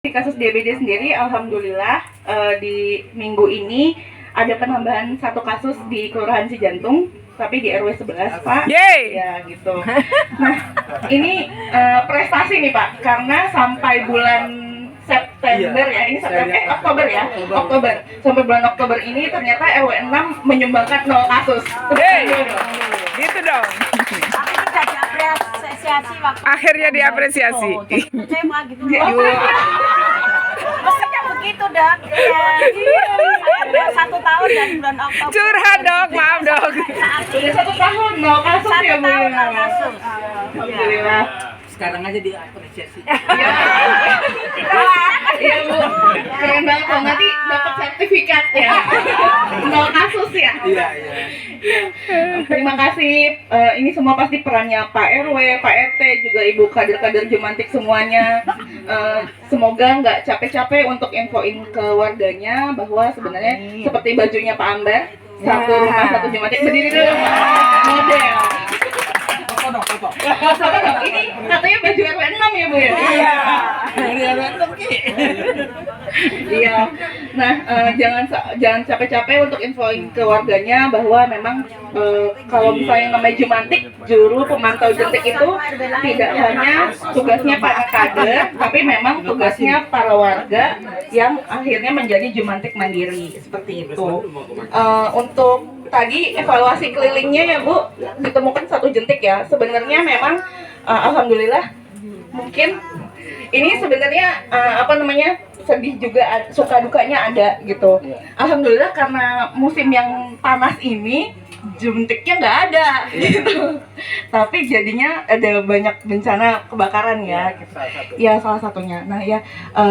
Di kasus DBD sendiri, alhamdulillah di minggu ini ada penambahan 1 kasus di Kelurahan Cijantung, tapi di RW 11, Pak. Yeay. Ya, gitu. Nah, ini prestasi nih, Pak, karena sampai bulan September ya, ini Oktober ya, Oktober. Sampai bulan Oktober ini ternyata RW 6 menyumbangkan 0 kasus. Yeay. Gitu dong. Akhirnya diapresiasi. Kecewa gitu. Mestinya begitu dah. Ya, 1 tahun dari bulan Oktober. Curhat dok, maaf dok. Sudah 1 tahun 0 kasus ya, Bu. 1 tahun 0 kasus. Alhamdulillah. Sekarang aja diapresiasi. Iya, Bu. Keren banget loh, nanti dapat sertifikat ya. 0 kasus ya. Iya. Terima kasih. Ini semua pasti perannya Pak RW, Pak RT, juga Ibu kader-kader Jumantik semuanya. Semoga nggak capek-capek untuk infoin ke warganya bahwa sebenarnya seperti bajunya Pak Ambar, 1 rumah 1 Jumantik, berdiri dulu model. Foto. Ini katanya baju RW 6 ya, Bu ya? Iya. Nah, jangan capek-capek untuk infoin ke warganya bahwa memang kalau misalnya namanya Jumantik, juru pemantau jentik itu tidak hanya tugasnya para kader, tapi memang tugasnya para warga yang akhirnya menjadi Jumantik mandiri seperti itu. Untuk tadi evaluasi kelilingnya ya, Bu, ditemukan 1 jentik ya. Sebenarnya memang alhamdulillah mungkin ini sebenarnya sedih juga, suka dukanya ada gitu. Alhamdulillah karena musim yang panas ini jentiknya nggak ada gitu. Tapi jadinya ada banyak bencana kebakaran ya gitu. Ya salah satunya. Nah ya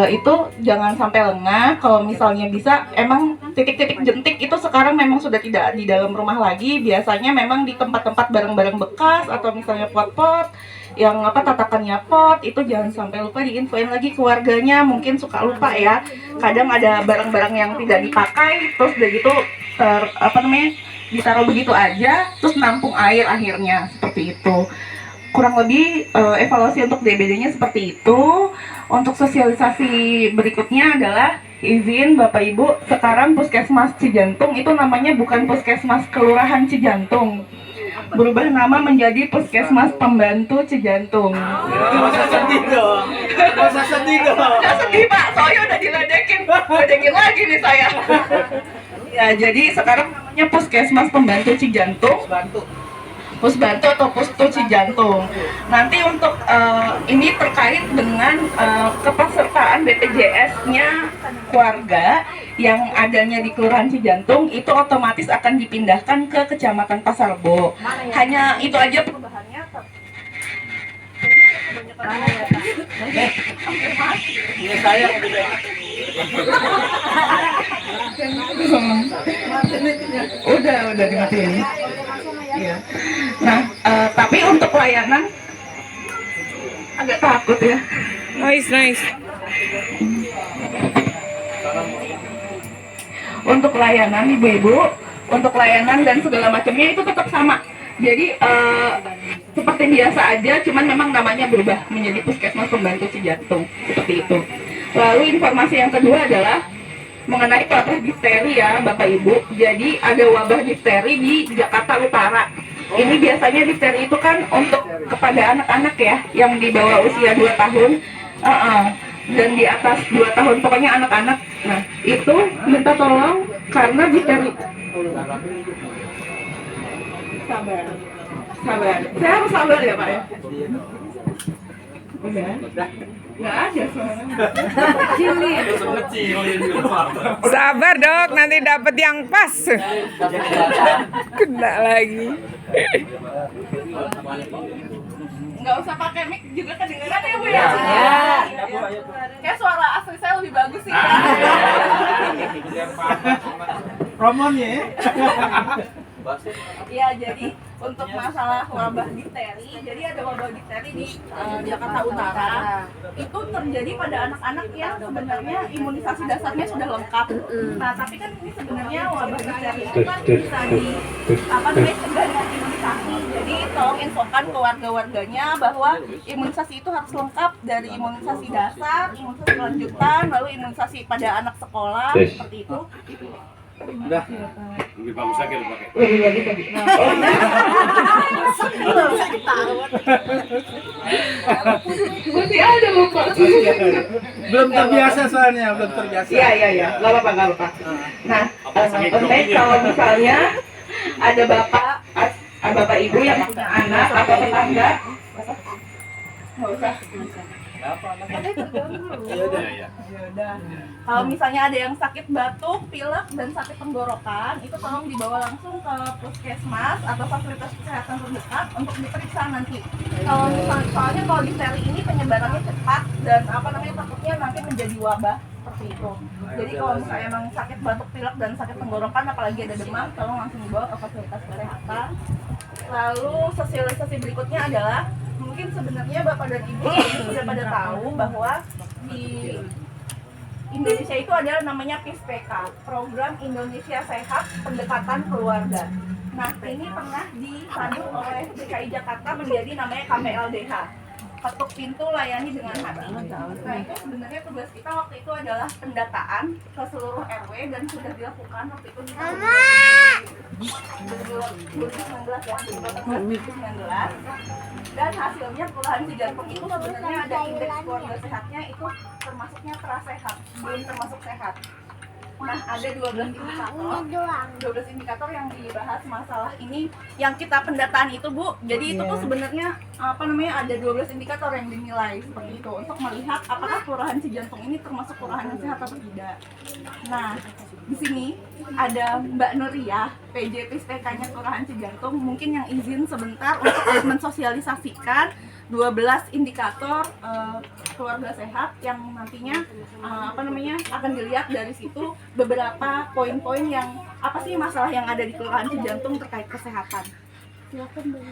itu jangan sampai lengah. Kalau misalnya bisa, emang titik-titik jentik itu sekarang memang sudah tidak di dalam rumah lagi. Biasanya memang di tempat-tempat barang-barang bekas atau misalnya pot-pot yang tatakannya pot, itu jangan sampai lupa diinfoin lagi ke warganya. Mungkin suka lupa ya, kadang ada barang-barang yang tidak dipakai terus udah gitu ditaruh begitu aja terus nampung air akhirnya, seperti itu. Kurang lebih evaluasi untuk DBD-nya seperti itu. Untuk sosialisasi berikutnya adalah izin Bapak Ibu, sekarang Puskesmas Cijantung itu namanya bukan Puskesmas Kelurahan Cijantung, berubah nama menjadi Puskesmas Pembantu Cijantung. Masa sedih dong. Udah sedih Pak, soalnya udah diledekin lagi nih saya. Ya, jadi sekarang namanya Puskesmas Pembantu Cijantung. Pusbantu atau Pustu Cijantung. Nanti untuk ini terkait dengan kepesertaan BPJS-nya keluarga yang adanya di Kelurahan Cijantung, itu otomatis akan dipindahkan ke Kecamatan Pasarbo. Hanya itu aja perubahannya. Ini saya udah dimatiin. Iya. Nah, tapi untuk layanan agak takut ya. Nice. Untuk layanan ibu-ibu, untuk layanan dan segala macamnya itu tetap sama. Jadi seperti biasa aja, cuman memang namanya berubah menjadi Puskesmas Pembantu Cijantung, seperti itu. Lalu informasi yang kedua adalah mengenai wabah difteri ya Bapak Ibu. Jadi ada wabah difteri di Jakarta Utara. Ini biasanya difteri itu kan untuk kepada anak-anak ya, yang di bawah usia 2 tahun dan di atas 2 tahun, pokoknya anak-anak. Nah itu minta tolong karena difteri. Sabar. Saya harus sabar ya Pak ya. Udah. Nggak ada soalnya. Sabar dok, nanti dapat yang pas. Kena lagi. Nggak usah pakai mic juga kedengeran ya Bu ya? Iya. Kayak suara asli saya lebih bagus sih. promonya. Iya, jadi untuk masalah wabah difteri. Jadi ada wabah difteri di Jakarta Utara. Itu terjadi pada anak-anak yang sebenarnya imunisasi dasarnya sudah lengkap. Nah, tapi kan ini sebenarnya wabah difteri itu kan bisa cegah dengan imunisasi. Jadi tolong infokan ke warga-warganya bahwa imunisasi itu harus lengkap dari imunisasi dasar, imunisasi lanjutan, lalu imunisasi pada anak sekolah seperti itu. Udah. Lebih bagus lagi lu pakai. Masih ada Bapak. Belum terbiasa soalnya, belum terbiasa. Iya. Nggak apa-apa. Nah, kalau misalnya ada bapak ibu yang punya anak atau tetangga, nggak usah. Iya. Kalau misalnya ada yang sakit batuk, pilek, dan sakit tenggorokan, itu tolong dibawa langsung ke puskesmas atau fasilitas kesehatan terdekat untuk diperiksa nanti. Kalau misalnya, soalnya kalau difteri ini penyebarannya cepat dan takutnya nanti menjadi wabah seperti itu. Jadi kalau misalnya emang sakit batuk, pilek, dan sakit tenggorokan, apalagi ada demam, tolong langsung dibawa ke fasilitas kesehatan. Lalu sosialisasi berikutnya adalah mungkin sebenarnya Bapak dan Ibu sudah pada tahu bahwa di Indonesia itu ada namanya PISPK, Program Indonesia Sehat Pendekatan Keluarga. Nah, ini pernah disandung oleh DKI Jakarta menjadi namanya KPLDH, Ketuk Pintu Layani Dengan Hati. Nah, itu sebenarnya tugas kita waktu itu adalah pendataan ke seluruh RW dan sudah dilakukan waktu itu di tahun 2019 ya, 2019. Dan hasilnya Kelurahan Cijantung itu sebenarnya ada indeks keluarga sehatnya itu termasuknya prasehat, belum termasuk sehat. Nah, ada 12 indikator yang dibahas masalah ini yang kita pendataan itu, Bu. Jadi itu tuh sebenarnya ada 12 indikator yang dinilai seperti itu untuk melihat apakah Kelurahan Cijantung ini termasuk kelurahan yang sehat atau tidak. Nah, di sini ada Mbak Nuria, PJ PISPK-nya Kelurahan Cijantung, mungkin yang izin sebentar untuk mensosialisasikan 12 indikator keluarga sehat yang nantinya akan dilihat dari situ beberapa poin-poin yang apa sih masalah yang ada di Kelurahan Cijantung terkait kesehatan. Silakan, Bu.